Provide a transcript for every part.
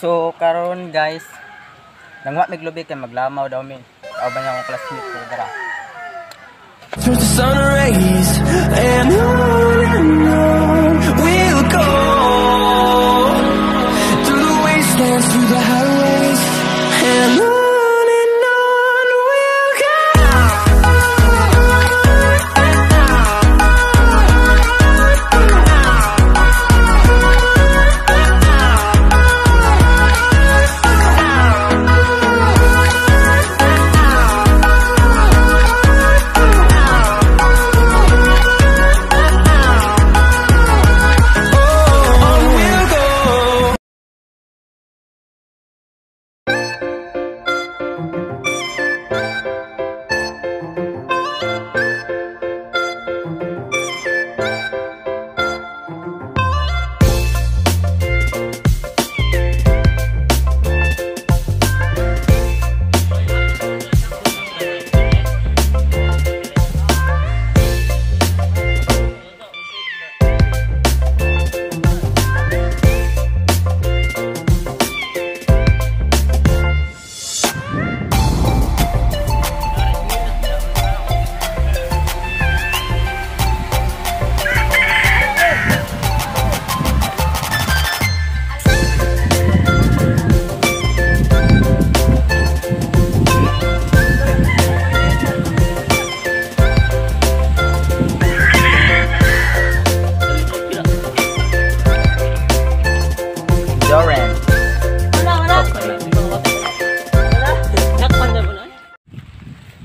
So karon guys, nangwa mig lubi kay maglamaw daw mi. Kauban niya akong classmate ko dara. Through the sun rays and on we'll go, through the wastelands, through the highways, and on we'll go.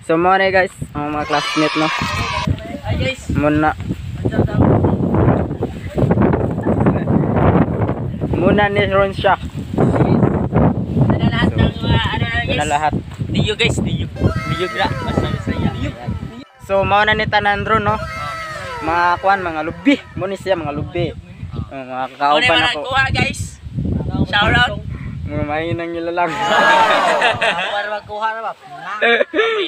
So mo na guys, ang mga classmate no. Hi guys. Muna ni Ron siya. Ada lahat ng ano na guys. Na lahat. Diyo guys, diyo. Diyo gra, mas masaya. So mao na ni tanan ron no. Mga kuan, mga lubi. Mo ni siya mga lubi. Mga kakauban ako. Kuha guys. Shout out. Mga mahinang nila lang. Para magkuha na ba?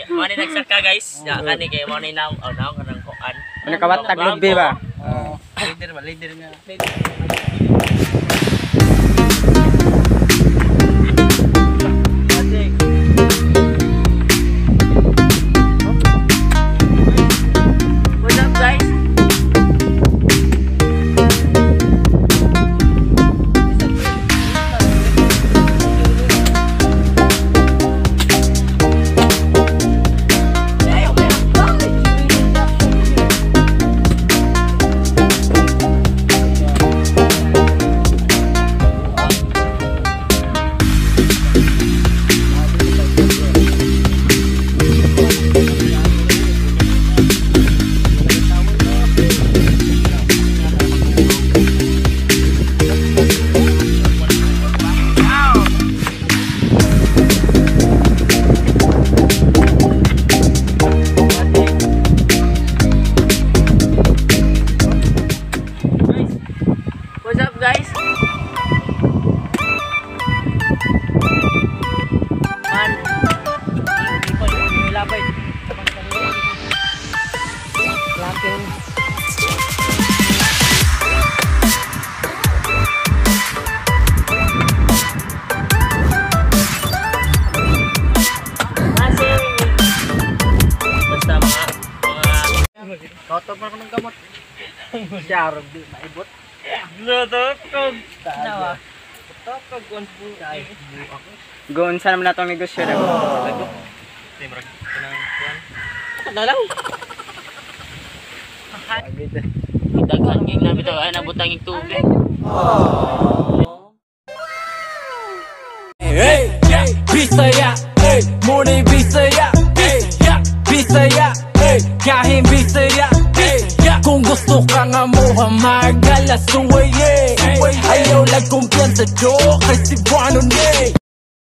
Mani nagsaka guys. Ya kani kay mo ni naw kanang kuan. Ano kawatag lubi ba? Leader nga. What's up guys? What's up guys? Man, hindi pa yung labay. Laking. Basta mga Kauto pa ko ng gamot. Siya ron di maibot. Natokog. Nawa. Natokog on po. Goon sa naman natong negosyo na. Timrag kanang kuan. Dalaw. Daghan ging namin to ay nabutang ig tubig. Hey, Bisaya, hey, morning Bisaya, hey, Bisaya, hey, kahit Bisaya, hey, kung gusto ka nga mo magalas suway, ayaw lang kumpiyansa, joke, kasi buwano,